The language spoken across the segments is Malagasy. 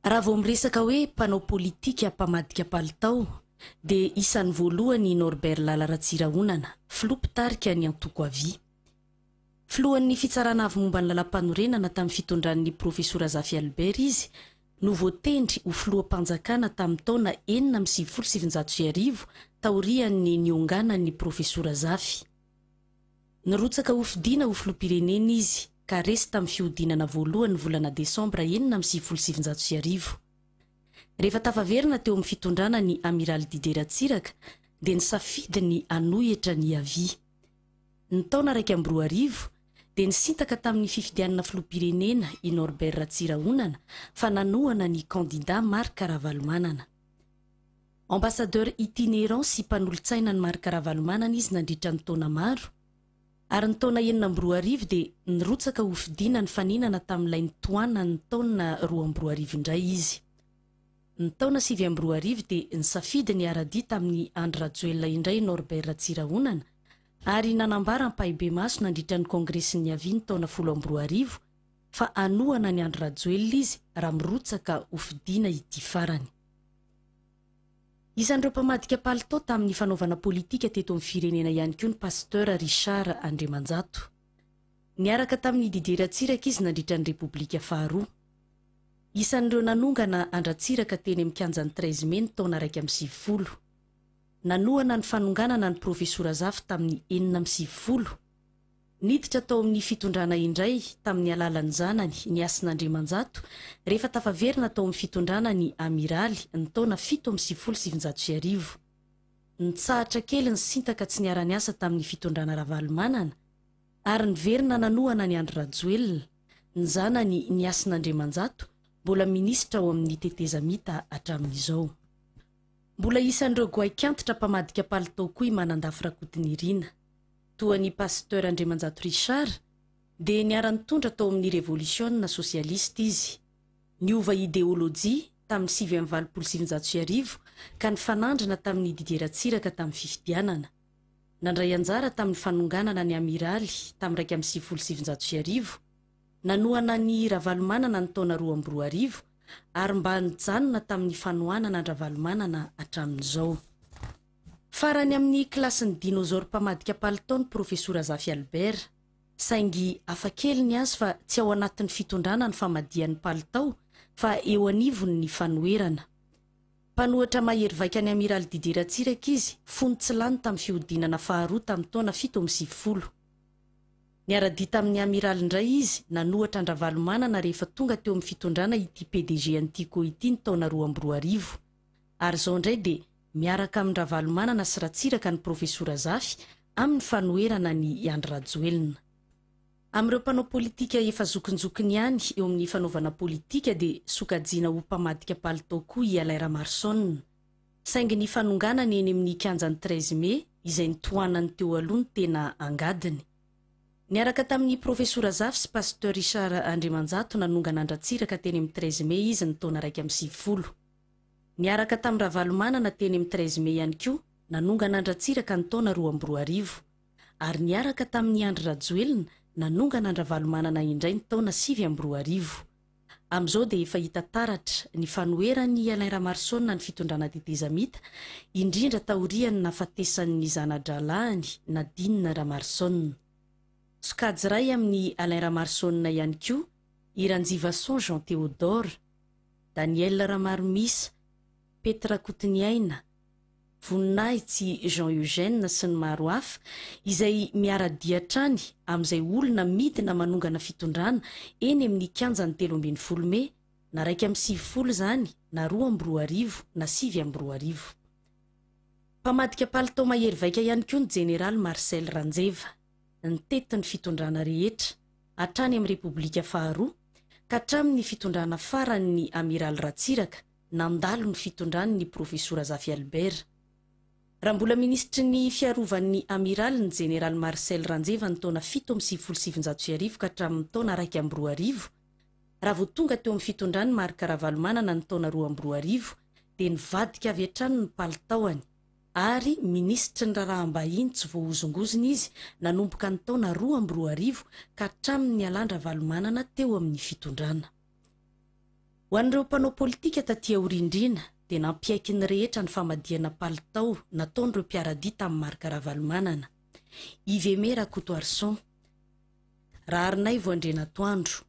Raha vao miresaka hoe mpanao politika mpamadika palitao dia isan'ny voalohany Norbert Lala Ratsirahonana, filoha-pitarika ny antoko avy. Filohan'ny fitsarana avy momba ny lalam-panorenana tamin'ny fitondran'ny Profesora Zafy Albert izy no voatendry ho filoham-panjakana tamin'ny taona 1970 taorian'ny nionganan'ny Profesora Zafy. Nirotsaka ho fidiana ho filoham-pirenena izy ka resy tamin'ny fihodinana voalohany volana Desambra 1970. Rehefa tafaverina teo amin'ny fitondrana ny Amiral Didier Ratsiraka dia nisafidy ny hanohitra ny avy. Ny taona 2012 dia nisintaka tamin'ny fifidianana filoham-pirenena i Norbert Ratsirahonana fa nanohana ny candidat Marc Ravalomanana. Ambassadeur itinérant sy mpanolontsaina ny Marc Ravalomanana izy nandritra ny taona maro, ary ny taona 2012 dia nirotsaka ho fidiana ny faninana tamin'ilay nitoana ny taona 2012 indray izy. Ny taona 2012 dia nisafidy ny aradi tamin'ny Andry Rajoelina indray Norbert Ratsirahonana ary nanambara ampahibe maso nandritra ny kongresin'ny avy ny taona 2012 fa anohana ny Andry Rajoelina izy raha mirotsaka ho fidiana ity farany. Isan'ireo mpamadika palitao tamin'ny fanaovana politika teto amin'ny firenena ihany koa ny pasteur Richard Andriamanjato. Niaraka tamin'ny Didier Ratsiraka izy nandritra ny Repoblika faharoa. Isan'ireo nanongana Andratsiraka teny amin'ny kianjan'ny 13 Mai ny taona 2010. Nanohana ny fanonganana ny Profesora Zafy tamin'ny 2010. Niditra tao amin'ny fitondrana indray tamin'ny alalan'ny zanany ny Asin'Andriamanjato rehefa tafaverina tao amin'ny fitondrana ny Amiraly ny taona 1770. Nitsahatra kely ny sintaka tsy niara-niasa tamin'ny fitondrana Ravalomanana ary niverina nanohana ny Andry Rajoelina, ny zanany ny Asin'Andriamanjato mbola minisitra ao amin'ny tetezamita hatramin'izao. Mbola isan'ireo goaikantitra mpamadika palitao koa i Manandafy Rakotonirina. Toa ny pasteur Andriamanjato Richard dia niara-nitondra tao amin'ny révolution socialiste izy. Niova idéolojia tamin'ny 1970 ka nifanandrina tamin'ny Didier Ratsiraka tamin'ny fifidianana. Nandray anjara tamin'ny fanonganana ny Amiraly tamin'ny 1970. Nanohana ny Ravalomanana ny taona 2012 ary mba nijanona tamin'ny fanohanana ny Ravalomanana hatramin'izao. Farany amin'ny klasin'ny dinosaure mpamadika palitao ny Profesora Zafy Albert, saingy hafakely ny azy fa tsy ao anatin'ny fitondrana ny famadian'ny palitao fa eo anivony ny fanoherana. Mpanohatra mahery vaika ny Amiral Didier Ratsiraka izy fony tsy lany tamin'ny fihodinana faharoa tamin'ny taona 17. Niara-dia tamin'ny Amiral indray izy nanohatra ny Ravalomanana rehefa tonga teo amin'ny fitondrana ity PDG Antico ity ny taona 2010. Ary izao indray dia miaraka amin'ny Ravalomanana sy Ratsiraka ny Profesora Zafy amin'ny fanoherana ny Andry Rajoelina. Amin'ireo mpanao politika efa zokinjokiny ihany eo amin'ny fanaovana politika dia sokajiana ho mpamadika palitao koa i Alain Ramarson. Saingy ny fanonganana eny amin'ny kianjan'ny 13 Mai izay nitohanany teo aloha ny tena angadiny. Niaraka tamin'ny Profesora Zafy sy pasteur Richard Andriamanjato nanongana Andratsiraka teny amin'ny 13 Mai izy ny taona 2010. Niaraka tamin'ny Ravalomanana teny amin'ny 13 Mai ihany koa nanongana Andratsiraka ny taona 2012 ary niaraka tamin'ny Andry Rajoelina nanongana ny Ravalomanana indray ny taona 2012. Amin'izao dia efa hita taratra ny fanoheran'ny Alain Ramarson ny fitondrana tetezamita indrindra taorian'ny nafatesan'ny zana-dralahany Nadine Ramarson. Sokajy iray amin'ny Alain Ramarson ihany koa i Ranjivason Jean Théodore, Daniel Ramarmisa, Petra Kotiniaina, Voninahitsy Jean Eugène sy ny maro hafa izay miara-dia trany amin'izay olona midina manongana fitondrana eny amin'ny kianjan'ny 13 Mai na 2010 zany na 2012 na 2012. Mpamadika palitao mahery vaika ihany koa ny Général Marcel Ranjeva, nitetin'ny fitondrana rehetra hatrany amin'ny Repoblika faharoa ka hatramin'ny fitondrana faran'ny Amiral Ratsiraka nandalo ny fitondrany ny Profesora Zafy Albert. Raha mbola ministry ny fiarovan'ny Amiral ny Général Marcel Ranjeva ny taona 1770 ka hatramin'ny taona 2012, raha vao tonga teo amin'ny fitondrany Marc Ravalomanana ny taona 2012 dia nivadika avy hatrany ny palitaoany ary ministry ny raharaham-bahiny tsy voahozongozony izy nanomboka ny taona 2012 ka hatramin'ny Alain Ravalomanana teo amin'ny fitondrana. ho an'ireo mpanao politika taty aorindrina dia nampiaiky ny rehetra ny famadiana palitao nataon'ireo mpiaradia tamin'ny marika ravalomanana. Ivemera Coutoarson, Raharinay Voandrenatoandro,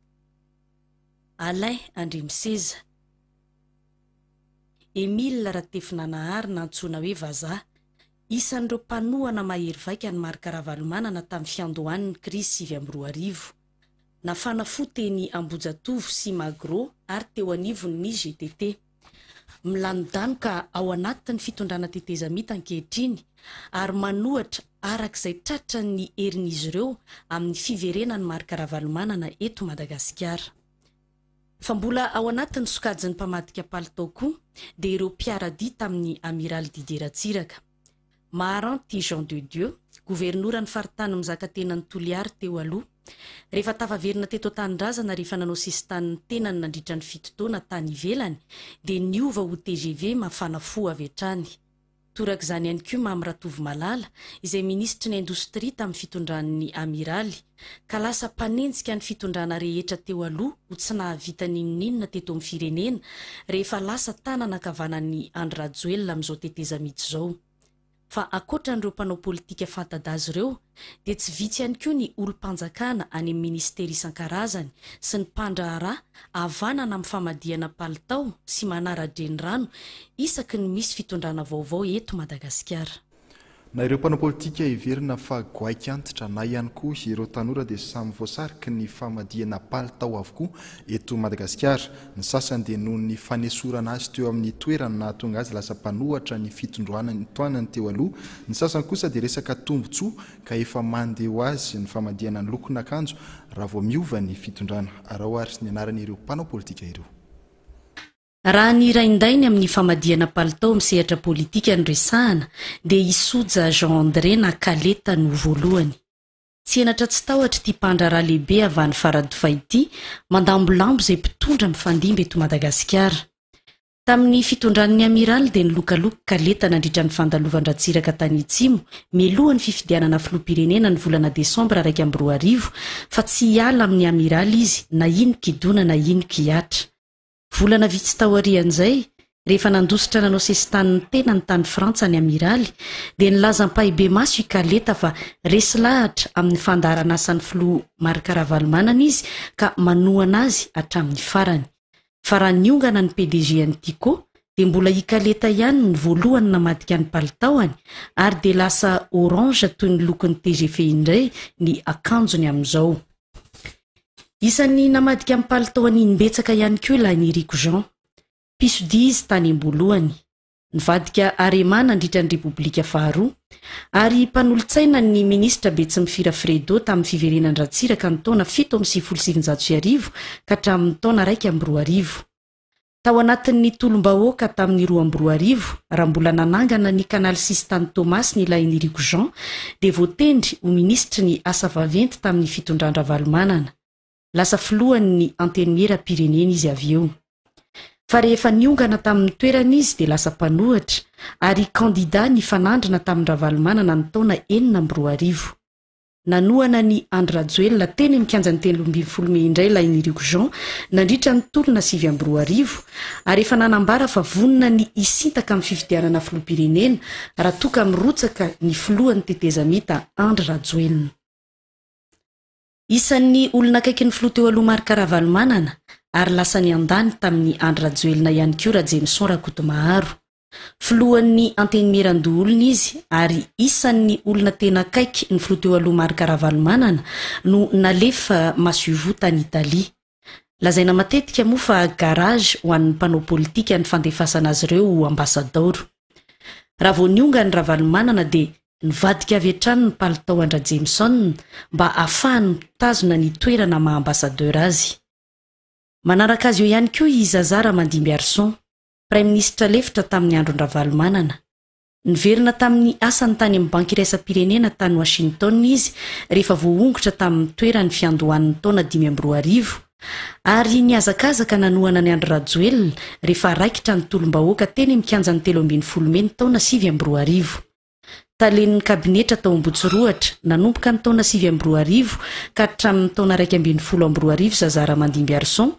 Alain Andrimiseza, Emile Ratefinanahary nantsoina hoe Vazaha, isan'ireo mpanohana mahery vaika ny marika ravalomanana tamin'ny fiandohan'ny Krisy 2020. Nafana fo teny Ambojatovo sy Magro ary teo anivon'ny GTT. Milanodano ka ao anatin'ny fitondrana tetezamita ankehitriny ary manohatra arak'izay tratra ny herin'izy ireo amin'ny fiverenany marika ravalomanana eto Madagasikara. Fa mbola ao anatin'ny sokajin'ny mpamadika palitao koa dia ireo mpiaradia tamin'ny amiral Didier Ratsiraka. Maharanty Jean de Dieu, governoran'ny faritany mizakatenan'ny Toliary teo aloha, rehefa tavaverina teto Tanindrazana rehefa nanao sistan'ny tenany nandritra ny 7 taona tany ivelany dia niova ho TGV mafana fo avy hatrany. Torak'izany ihany koa Mamy Ratovomalala izay ministry ny indostria tamin'ny fitondran'ny amiraly ka lasa mpanenjika ny fitondrana rehetra teo aloha ho tsy nahavita n'inon'inona teto amin'ny firenena rehefa lasa tanana kavanan'ny Andry Rajoelina amin'izao tetezamito izao. Fa akoatran'ireo mpanao politika fantadazy ireo dia tsy vitsy ihany koa ny olom-panjakana any amin'ny ministera isan-karazany sy ny mpandraharaha havanana amin'ny famadiana palitao sy manara-dreny rano isaky ny misy fitondrana vaovao eto Madagasikara. Na ireo mpanao politika iverina fa goaiky antitra na ihany koa ireo tanora dia samy voasariky ny famadiana palitao avokoa eto Madagasikara. Ny sasany dia noho ny fanesorana azy teo amin'ny toerana nahatonga azy lasa mpanohatra ny fitondroanany toanany teo aloha. Ny sasany kosa dia resaka tombotsoa ka efa mandeha ho azy ny famadiana ny lokon'akanjo raha vao miova ny fitondrana. Arahoary ny anaran'ireo mpanao politika ireo. Raha ny raindainy amin'ny famadiana palitao misehatra politika ny resahana dia isoja Jean André na Kaleta no voalohany. Tsy enatra tsy tahotra ity mpandraharaha lehibe avy any Faradofay ity mandambolambo izay mpitondra mifandimby eto Madagasikara. Tamin'ny fitondran'ny amiraly dia nilokaloka Kaleta nandritra ny fandalovandratsiraka tany Itsimo mialohan'ny fifidianana filoham-pirenena ny volana Desambra 2020 fa tsy hiala amin'ny amiraly izy na ino kidona na ino kiatra. Volana vitsy taorian'izay rehefa nandositra nanao sesitan'ny tena ny tany Frantsa ny amiraly dia nilazam-pahibe maso i Kaleta fa resy lahatra amin'ny fandaharana asan'ny filoha marika ravalomanana izy ka manohana azy hatramin'ny farany. Fa raha niongana ny PDG ny Tiko dia mbola i Kaleta ihany ny voalohany namadika ny palitaoany ary dia lasa orange toy ny lokon'ny TGV indray ny akanjony amin'izao. Isan'ny namadika amin'ny palitaoany imbetsaka ihany koa ilay Nirico Jean. Pisodia izy tany am-boalohany. Nivadika Arema nandritra ny Repoblika faharoa ary mpanolo-tsaina ny ministra Betsimifira Fredo tamin'ny fiverenan'ny Ratsiraka ny taona 7 ka hatramin'ny taona 2 Tao anatin'ny tolom-bahoaka tamin'ny 2 raha mbola nanangana ny Canal 6 tany Thomas ny ilay Nirico Jean dia voatendry ho ministry ny asa vaventy tamin'ny fitondran-dra Valomanana. Lasa filohan'ny anteniera Pirenena izy avy eo. Fa rehefa niongana tamin'ny toerana izy dia lasa mpanohatra ary kandida ny fanandrina tamin'ny Ravalomanana ny taona 2020. Nanohana ny Andry Rajoelina teny mikanjany 17 Mei indray ilay Nirico Jean nandritra ny tolona 2020 ary efa nanambara fa vonona ny isintaka amin'ny fifidianana filoham-pirenena raha toka mirotsaka ny filohan'ny tetezamita Andry Rajoelina. Isan'ny olona akaiky ny filoha teo aloha marika ravalomanana ary lasa ny andany tamin'ny Andry Rajoelina ihany koa Rajameson Rakotomaharo. Filohan'ny antenimeran-doholona izy ary isan'ny olona tena akaiky ny filoha teo aloha marika ravalomanana no nalefa Masuvu tany Italia. Lazaina matetika moa fa garage ho an'ny mpanao politika ny fandefasana azy ireo ambasadoro. Raha vao nionga ny Ravalomanana dia nivadika avy hatrany ny palitao Andry Jameson mba ahafahany mitazona ny toerana maha-ambasadeur azy. Manaraka azy eo ihany koa i Zazara Mandimby Arson, Prime Ministre lefitra tamin'ny andron'ny Ravalomanana. Niverina tamin'ny asany tany amin'ny banky iraisam-pirenena tany Washington izy rehefa voaongotra tamin'ny toeran'ny fiandohan'ny taona 2020 ary niazakazaka nanohana ny Andry Rajoelina rehefa raikitra ny tolom-bahoaka teny mikanjany 17 Mei ny taona 2020. Talen'ny kabinetra tao Ambotsoroatra nanomboka ny taona 2020 ka hatramin'ny taona 2020 Zazara Mandimby Arson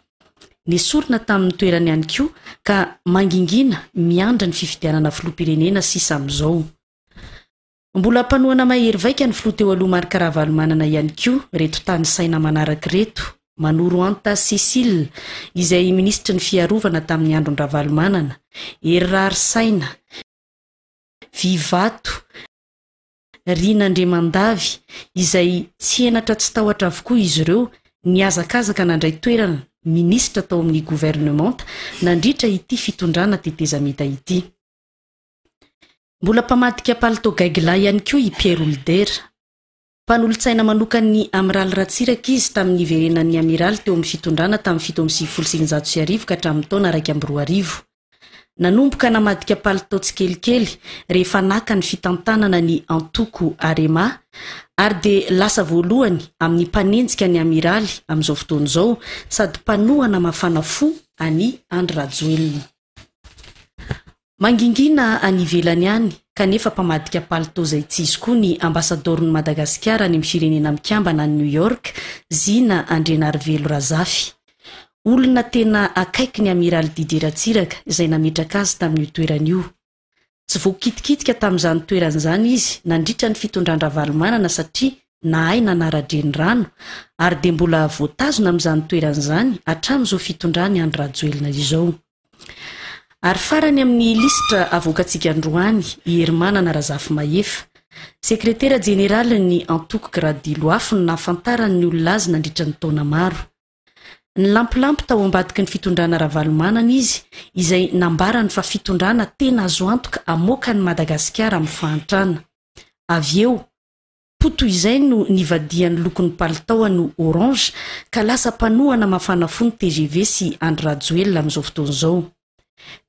nesorina tamin'ny toerany ihany koa ka mangingina miandra ny fifidianana filoam-pirenena sisa amin'izao. Mbola mpanohana mahery vaika ny filoha teo aloha Marc Ravalomanana ihany koa reto tany saina manaraka reto: Manoro Anta Cécile izay ministra ny fiarovana tamin'ny andron Ravalomanana, Errard Saina, Vivato, Rina Andremandavy izay tsy enatra tsy tahotra avokoa izy ireo niazakazaka nandray toerana ministra tao amin'ny gouvernemanta nandritra ity fitondrana tetezamita ity. Mbola mpamadika palitao gaigla ihany koa i Pierre Holder, mpanolo-tsaina manokany Amiral Ratsiraka izy tamin'ny iverenan'ny amiral teo amin'ny fitondrana tamin'ny 7,700 ka hatramin'ny taona 2012. Nanomboka namadika palitao tsikelikely rehefa naka ny fitantanana ny Antoko Arema ary dia lasa voalohany amin'ny mpanenjika ny amiraly amin'izao fotoana izao sady mpanohana mafana fo any Andry Rajoelina. Mangingina any ivelany any kanefa mpamadika palitao izay tsy izy koa ny ambasadorn'i Madagasikara any amin'ny firenena mikambana any New York, Zina Andrenarivelo Razafy. Olona tena akaiky ny amiraly Didier Ratsiraka izay nametraka azy tamin'io toerana io. Tsy voakitikitika tamin'izany toerana izany izy nandritra ny fitondran Ravalomanana satria nahay nanara-dreny rano ary dia mbola voatazona amin'izany toerana izany hatramin'izao fitondrany Andry Rajoelina izao. Ary farany amin'ny listra avoakantsika androany i Hermanana Razafy Mahefa, sekretera jeneraly ny Antoko Gradiloafo no nahafantarany ny olona azy nandritra ny taona maro. Ny lampilampy tao ambadiky ny fitondrana Ravalomanana izy izay nambarany fa fitondrana tena azo antoka amoaka ny Madagasikara amin'ny fahantrana. Avy eo, poto izay no nivadian'ny lokon'ny palitaony orange ka lasa mpanohana mafana fo ny TGV sy Andry Rajoelina amin'izao fotoana izao.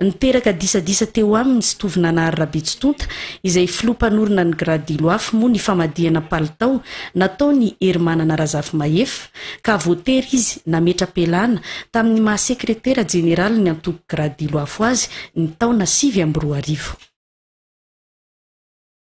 Niteraka disadisa teo aminy sy tovina Nahary Rabetsontonta izay filoha-mpanorona ny Gradiloafo moa ny famadihana palitao nataony Hermanana Razafy Mahefa ka voatery izy nametra-pelana tamin'ny mahasekretera jeneraly ny Antoko Gradiloafo azy ny taona 2012.